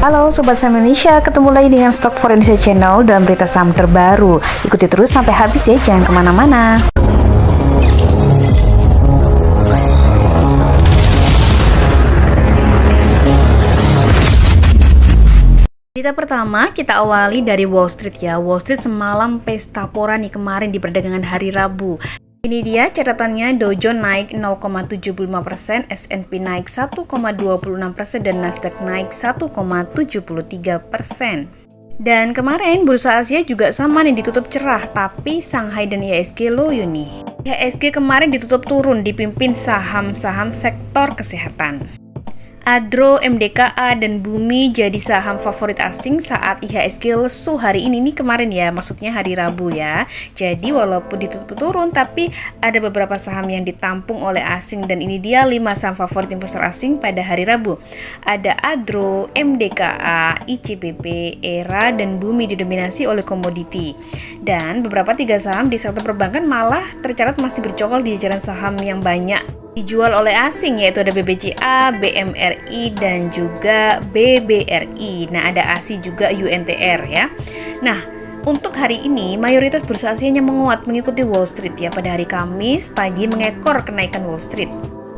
Halo Sobat Saham Indonesia, ketemu lagi dengan Stock for Indonesia Channel dalam berita saham terbaru. Ikuti terus sampai habis ya, jangan kemana-mana. Berita pertama, kita awali dari Wall Street ya. Wall Street semalam pesta pora nih kemarin di perdagangan hari Rabu. Ini dia catatannya, Dow Jones naik 0,75%, S&P naik 1,26%, dan Nasdaq naik 1,73%. Dan kemarin bursa Asia juga sama nih, ditutup cerah, tapi Shanghai dan IHSG loyo nih. IHSG kemarin ditutup turun, dipimpin saham-saham sektor kesehatan. Adro, MDKA, dan Bumi jadi saham favorit asing saat IHSG lesu hari ini nih kemarin ya, maksudnya hari Rabu ya. Jadi walaupun ditutup turun, tapi ada beberapa saham yang ditampung oleh asing, dan ini dia 5 saham favorit investor asing pada hari Rabu. Ada Adro, MDKA, ICBP, ERA, dan Bumi didominasi oleh komoditi. Dan beberapa 3 saham di sektor perbankan malah tercatat masih bercokol di jajaran saham yang banyak dijual oleh asing, yaitu ada BBCA, BMRI, dan juga BBRI. Nah, ada ASI juga UNTR ya. Nah, untuk hari ini mayoritas bursa Asianya menguat mengikuti Wall Street ya. Pada hari Kamis pagi mengekor kenaikan Wall Street.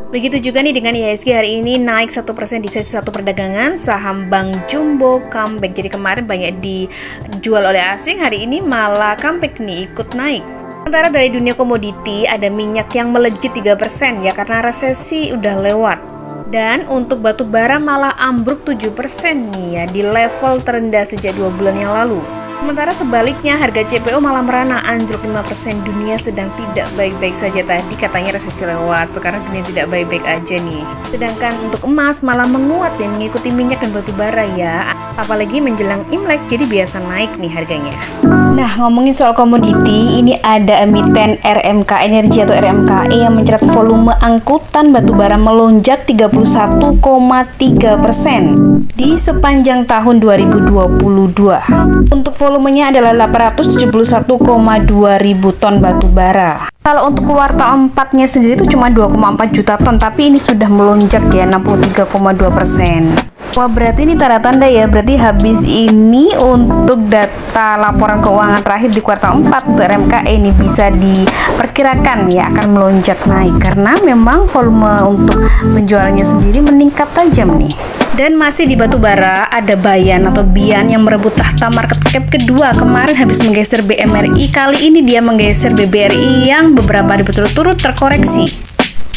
Begitu juga nih dengan IHSG hari ini naik 1% di sesi 1 perdagangan. Saham Bank Jumbo comeback. Jadi kemarin banyak dijual oleh asing, hari ini malah comeback nih, ikut naik. Sementara dari dunia komoditi ada minyak yang melejit 3% ya, karena resesi udah lewat. Dan untuk batu bara malah ambruk 7% nih ya, di level terendah sejak 2 bulan yang lalu. Sementara sebaliknya harga CPO malah merana, anjlok 5%. Dunia sedang tidak baik-baik saja, tadi katanya resesi lewat, sekarang dunia tidak baik-baik aja nih. Sedangkan untuk emas malah menguat dan mengikuti minyak dan batu bara ya, apalagi menjelang Imlek, jadi biasa naik nih harganya. Nah, ngomongin soal komoditi, ini ada emiten RMK Energi atau RMKE yang mencatat volume angkutan batubara melonjak 31,3% di sepanjang tahun 2022. Untuk volumenya adalah 871,2 ribu ton batubara. Kalau untuk kuartal 4-nya sendiri itu cuma 2,4 juta ton, tapi ini sudah melonjak ya 63,2%. Wah, berarti ini tanda-tanda ya, berarti habis ini untuk data laporan keuangan terakhir di kuartal 4 untuk RMKE ini bisa diperkirakan ya akan melonjak naik, karena memang volume untuk penjualannya sendiri meningkat tajam nih. Dan masih di batubara ada Bayan atau Bian yang merebut tahta market cap kedua, kemarin habis menggeser BMRI, kali ini dia menggeser BBRI yang beberapa hari berturut-turut terkoreksi.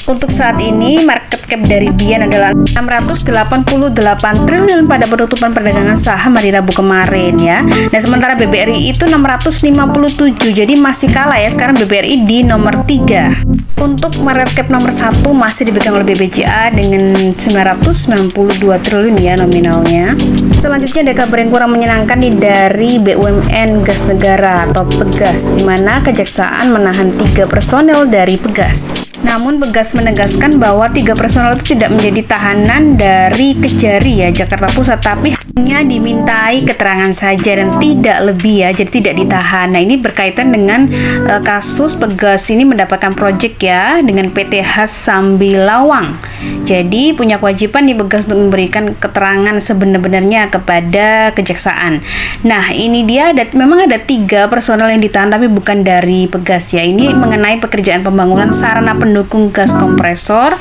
Untuk saat ini market cap dari Bian adalah 688 triliun pada penutupan perdagangan saham hari Rabu kemarin ya. Nah, sementara BBRI itu 657, jadi masih kalah ya, sekarang BBRI di nomor 3. Untuk market cap nomor 1 masih dipegang oleh BBCA dengan 992 triliun ya nominalnya. Selanjutnya ada kabar yang kurang menyenangkan nih dari BUMN Gas Negara atau Pegas, di mana Kejaksaan menahan 3 personel dari Pegas. Namun Pegas menegaskan bahwa 3 personel itu tidak menjadi tahanan dari Kejari ya Jakarta Pusat, tapi hanya dimintai keterangan saja dan tidak lebih ya, jadi tidak ditahan. Nah, ini berkaitan dengan kasus Pegas ini mendapatkan proyek ya dengan PT Has Sambilawang. Jadi punya kewajiban di Pegas untuk memberikan keterangan sebenar-benarnya kepada Kejaksaan. Nah, ini dia memang ada 3 personel yang ditahan tapi bukan dari Pegas ya. Ini mengenai pekerjaan pembangunan sarana pendukung gas kompresor,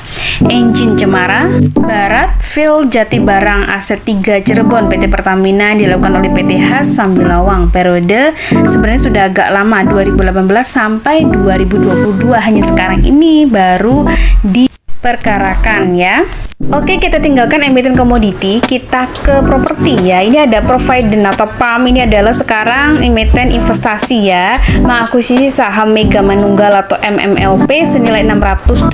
engine Cemara Barat, Field Jatibarang, Aset 3 Cirebon, PT Pertamina dilakukan oleh PT Has Sambilawang. Periode sebenarnya sudah agak lama, 2018 sampai 2022, hanya sekarang ini baru diperkarakan ya. Oke, kita tinggalkan emiten komoditi, kita ke properti ya. Ini ada Providen atau PAM, ini adalah sekarang emiten investasi ya, mengakuisisi saham Mega Manunggal atau MMLP senilai 620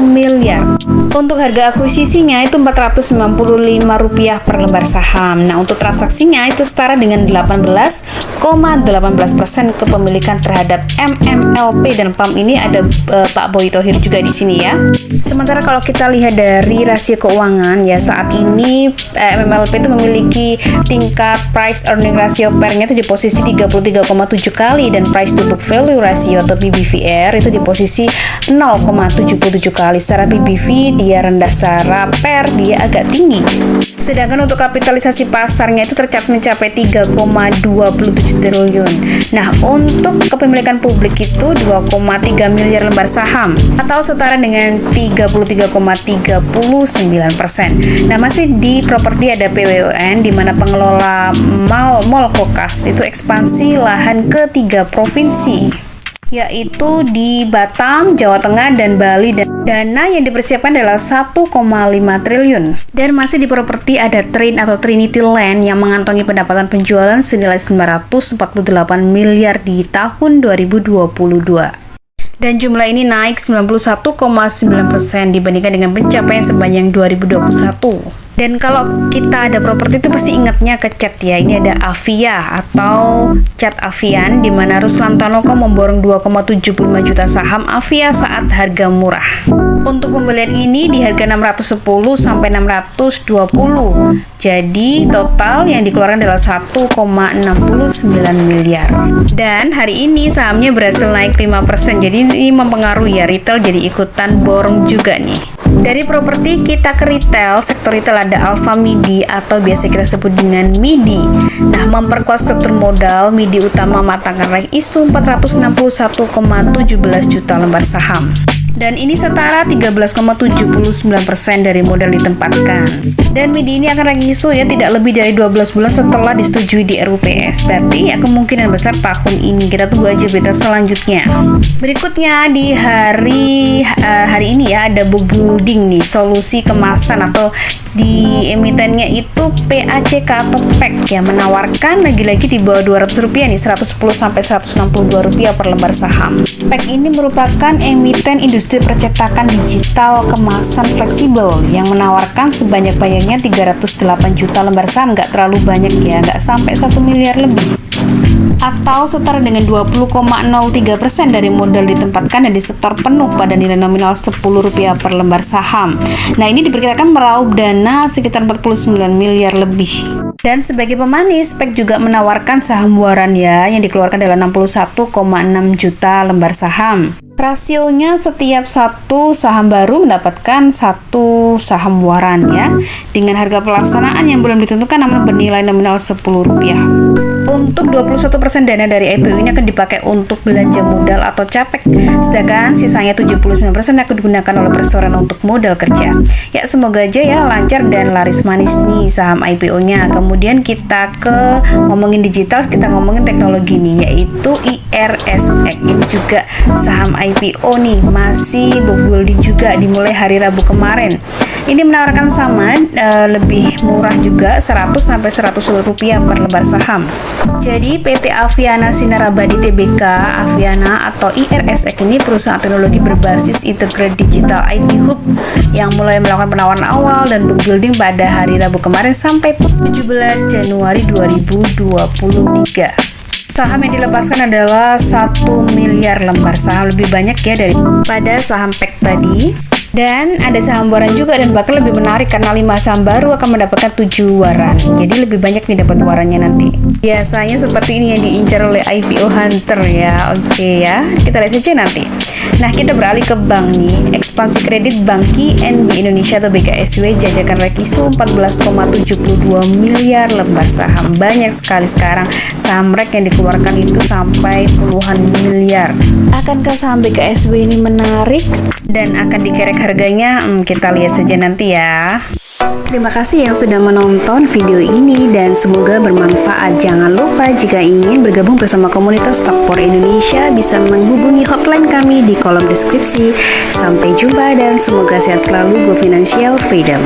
miliar. Untuk harga akuisisinya itu Rp495 per lembar saham. Nah, untuk transaksinya itu setara dengan 18,18% kepemilikan terhadap MMLP, dan PAM ini ada Pak Boy Thohir juga di sini ya. Sementara kalau kita lihat dari rasio keuangan ya, saat ini MMLP itu memiliki tingkat price earning ratio PER-nya itu di posisi 33,7 kali, dan price to book value ratio atau PBVR itu di posisi 0,77 kali. Secara PBV dia rendah, secara PER dia agak tinggi. Sedangkan untuk kapitalisasi pasarnya itu tercatat mencapai 3,27 triliun. Nah, untuk kepemilikan publik itu 2,3 miliar lembar saham atau setara dengan 33,39%. Nah, masih di properti ada PWON, di mana pengelola Mall Kokas itu ekspansi lahan ke 3 provinsi, yaitu di Batam, Jawa Tengah, dan Bali, dan dana yang dipersiapkan adalah 1,5 triliun. Dan masih di properti ada Train atau Trinity Land yang mengantongi pendapatan penjualan senilai 948 miliar di tahun 2022. Dan jumlah ini naik 91,9% dibandingkan dengan pencapaian sepanjang 2021. Dan kalau kita ada properti itu pasti ingatnya ke CAT ya. Ini ada Avia atau CAT Avian, di mana Ruslan Tanoko memborong 2,75 juta saham Avia saat harga murah. Untuk pembelian ini di harga 610 sampai 620. Jadi total yang dikeluarkan adalah 1,69 miliar. Dan hari ini sahamnya berhasil naik 5%. Jadi ini mempengaruhi ya, retail jadi ikutan borong juga nih. Dari properti kita ke retail, sektor retail ada Alfa Midi atau biasa kita sebut dengan MIDI. Nah, memperkuat struktur modal, MIDI utama matangkan raih isu 461,17 juta lembar saham. Dan ini setara 13,79% dari modal ditempatkan. Dan MIDI ini akan raih isu ya tidak lebih dari 12 bulan setelah disetujui di RUPS. Berarti ya kemungkinan besar tahun ini. Kita tunggu aja berita selanjutnya. Berikutnya di hari ini ya ada book building nih, solusi kemasan atau di emitennya itu PACK atau PEK yang menawarkan lagi-lagi di bawah Rp200 nih, 110 sampai Rp162 per lembar saham. PEK ini merupakan emiten industri percetakan digital kemasan fleksibel yang menawarkan sebanyak-banyaknya 308 juta lembar saham. Nggak terlalu banyak ya, nggak sampai 1 miliar lebih, atau setara dengan 20,03% dari modal ditempatkan dan disetor penuh pada nilai nominal Rp10 per lembar saham. Nah, ini diperkirakan meraup dana sekitar 49 miliar lebih. Dan sebagai pemanis, PEK juga menawarkan saham waran ya, yang dikeluarkan adalah 61,6 juta lembar saham. Rasionya setiap satu saham baru mendapatkan satu saham waran ya, dengan harga pelaksanaan yang belum ditentukan namun bernilai nominal Rp10. Untuk 21% dana dari IPO ini akan dipakai untuk belanja modal atau CAPEK, sedangkan sisanya 79% akan digunakan oleh perseroan untuk modal kerja. Ya, semoga aja ya lancar dan laris manis nih saham IPO-nya. Kemudian kita ke ngomongin digital, kita ngomongin teknologi nih, yaitu IRSX. Ini juga saham IPO nih, masih book building juga, dimulai hari Rabu kemarin. Ini menawarkan sama lebih murah juga, 100 sampai Rp100 per lembar saham. Jadi PT Aviana Sinar Abadi Tbk Aviana atau IRSX ini perusahaan teknologi berbasis integrated digital IT Hub yang mulai melakukan penawaran awal dan book building pada hari Rabu kemarin sampai 17 Januari 2023. Saham yang dilepaskan adalah 1 miliar lembar saham, lebih banyak ya daripada saham PEK tadi. Dan ada saham waran juga, dan bahkan lebih menarik karena 5 saham baru akan mendapatkan 7 waran. Jadi lebih banyak nih dapat warannya nanti. Biasanya seperti ini yang diincar oleh IPO Hunter ya. Oke ya, kita lihat saja nanti. Nah, kita beralih ke bank nih. Ekspansi kredit Bank KNB Indonesia atau BKSW jajakan raih isu 14,72 miliar lembar saham. Banyak sekali sekarang saham rek yang dikeluarkan itu sampai puluhan miliar. Akankah saham BKSW ini menarik dan akan dikerek harganya? Kita lihat saja nanti ya. Terima kasih yang sudah menonton video ini dan semoga bermanfaat. Jangan lupa jika ingin bergabung bersama komunitas Stock for Indonesia bisa menghubungi hotline kami di kolom deskripsi. Sampai jumpa dan semoga sehat selalu. Go Financial Freedom.